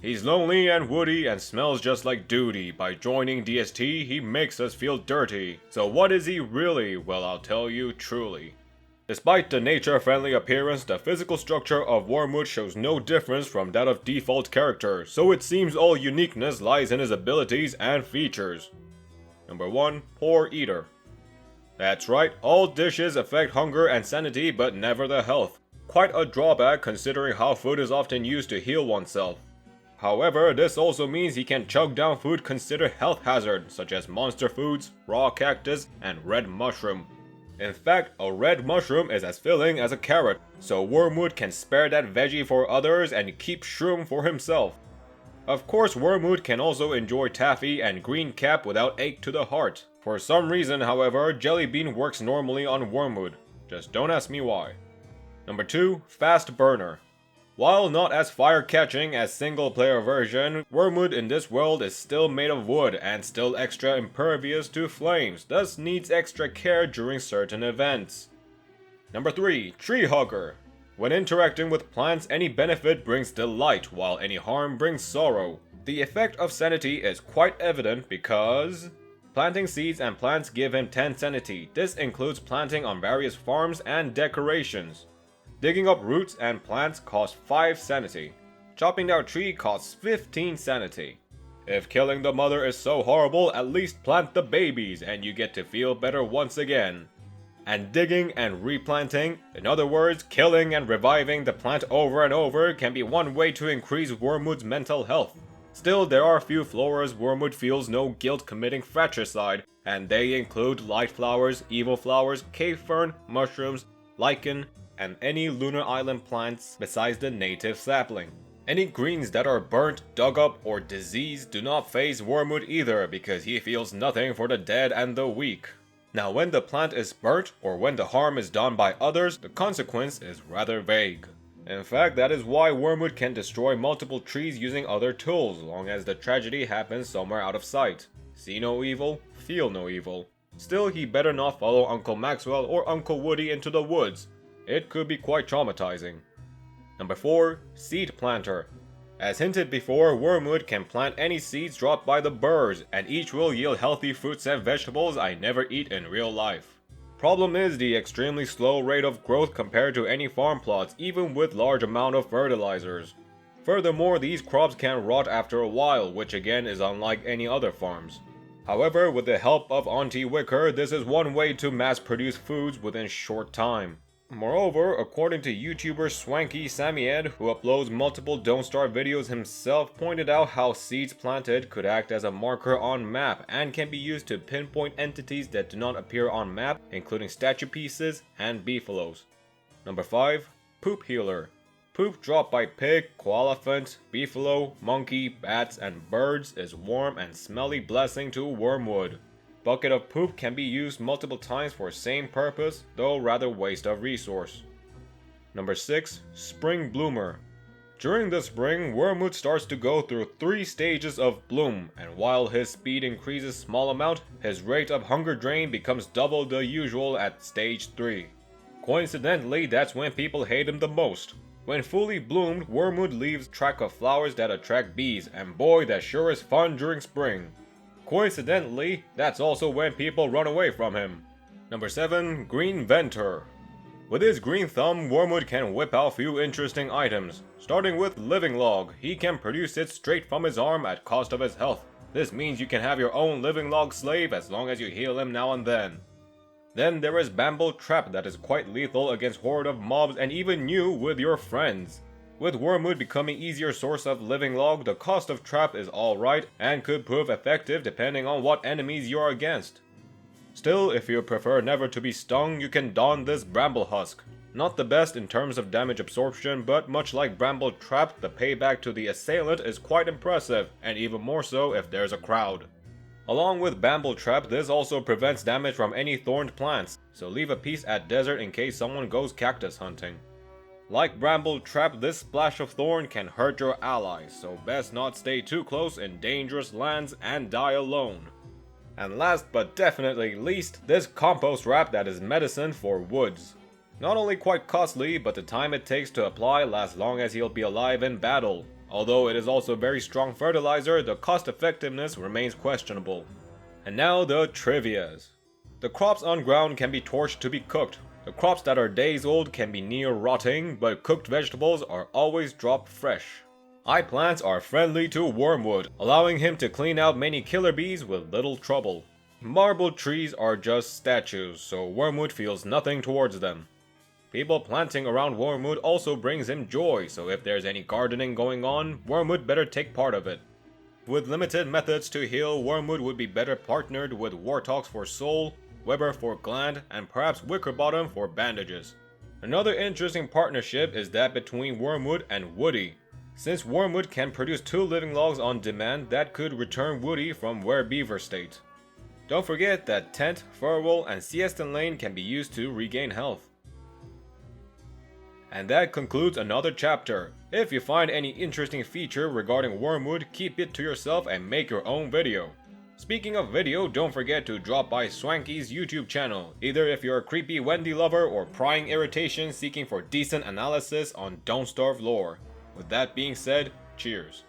He's lonely and woody and smells just like duty. By joining DST, he makes us feel dirty. So what is he really? Well, I'll tell you truly. Despite the nature-friendly appearance, the physical structure of Wormwood shows no difference from that of default characters, so it seems all uniqueness lies in his abilities and features. Number 1. Poor Eater. That's right, all dishes affect hunger and sanity, but never the health. Quite a drawback considering how food is often used to heal oneself. However, this also means he can chug down food considered health hazard, such as monster foods, raw cactus, and red mushroom. In fact, a red mushroom is as filling as a carrot, so Wormwood can spare that veggie for others and keep shroom for himself. Of course, Wormwood can also enjoy taffy and green cap without ache to the heart. For some reason, however, Jelly Bean works normally on Wormwood. Just don't ask me why. Number 2. Fast Burner. While not as fire-catching as single-player version, Wormwood in this world is still made of wood and still extra impervious to flames, thus needs extra care during certain events. Number 3. Tree Hugger. When interacting with plants, any benefit brings delight, while any harm brings sorrow. The effect of sanity is quite evident because planting seeds and plants give him 10 sanity. This includes planting on various farms and decorations. Digging up roots and plants costs 5 sanity. Chopping down a tree costs 15 sanity. If killing the mother is so horrible, at least plant the babies and you get to feel better once again. And digging and replanting, in other words, killing and reviving the plant over and over, can be one way to increase Wormwood's mental health. Still, there are a few floras Wormwood feels no guilt committing fratricide, and they include light flowers, evil flowers, cave fern, mushrooms, lichen, and any lunar island plants besides the native sapling. Any greens that are burnt, dug up, or diseased do not faze Wormwood either because he feels nothing for the dead and the weak. Now when the plant is burnt or when the harm is done by others, the consequence is rather vague. In fact, that is why Wormwood can destroy multiple trees using other tools, long as the tragedy happens somewhere out of sight. See no evil, feel no evil. Still, he better not follow Uncle Maxwell or Uncle Woody into the woods. It could be quite traumatizing. Number 4. Seed Planter. As hinted before, Wormwood can plant any seeds dropped by the birds, and each will yield healthy fruits and vegetables I never eat in real life. Problem is the extremely slow rate of growth compared to any farm plots, even with large amount of fertilizers. Furthermore, these crops can rot after a while, which again is unlike any other farms. However, with the help of Auntie Wicker, this is one way to mass produce foods within short time. Moreover, according to YouTuber Swanky Psammead, who uploads multiple Don't Starve videos himself, pointed out how seeds planted could act as a marker on map and can be used to pinpoint entities that do not appear on map, including statue pieces and beefaloes. Number 5. Poop Healer. Poop dropped by pig, koalefant, beefalo, monkey, bats, and birds is warm and smelly blessing to Wormwood. Bucket of poop can be used multiple times for same purpose, though rather waste of resource. Number 6. Spring Bloomer. During the spring, Wormwood starts to go through 3 stages of bloom, and while his speed increases small amount, his rate of hunger drain becomes double the usual at stage 3. Coincidentally, that's when people hate him the most. When fully bloomed, Wormwood leaves track of flowers that attract bees, and boy, that sure is fun during spring. Coincidentally, that's also when people run away from him. Number 7. Green-ventor. With his green thumb, Wormwood can whip out few interesting items. Starting with Living Log, he can produce it straight from his arm at cost of his health. This means you can have your own Living Log slave as long as you heal him now and then. Then there is Bamboo Trap that is quite lethal against horde of mobs and even you with your friends. With Wormwood becoming easier source of Living Log, the cost of Trap is alright and could prove effective depending on what enemies you are against. Still, if you prefer never to be stung, you can don this Bramble Husk. Not the best in terms of damage absorption, but much like Bramble Trap, the payback to the assailant is quite impressive, and even more so if there's a crowd. Along with Bramble Trap, this also prevents damage from any thorned plants, so leave a piece at desert in case someone goes cactus hunting. Like Bramble Trap, this splash of thorn can hurt your allies, so best not stay too close in dangerous lands and die alone. And last but definitely least, this compost wrap that is medicine for woods. Not only quite costly, but the time it takes to apply lasts long as he'll be alive in battle. Although it is also a very strong fertilizer, the cost effectiveness remains questionable. And now the trivias. The crops on ground can be torched to be cooked. The crops that are days old can be near rotting, but cooked vegetables are always dropped fresh. Eye plants are friendly to Wormwood, allowing him to clean out many killer bees with little trouble. Marble trees are just statues, so Wormwood feels nothing towards them. People planting around Wormwood also brings him joy, so if there's any gardening going on, Wormwood better take part of it. With limited methods to heal, Wormwood would be better partnered with Warthog for soul, Weber for gland, and perhaps Wickerbottom for bandages. Another interesting partnership is that between Wormwood and Woody. Since Wormwood can produce 2 living logs on demand, that could return Woody from Werebeaver state. Don't forget that Tent, Furwool, and Siesta Lane can be used to regain health. And that concludes another chapter. If you find any interesting feature regarding Wormwood, keep it to yourself and make your own video. Speaking of video, don't forget to drop by Swanky's YouTube channel, either if you're a creepy Wendy lover or prying irritation seeking for decent analysis on Don't Starve lore. With that being said, cheers.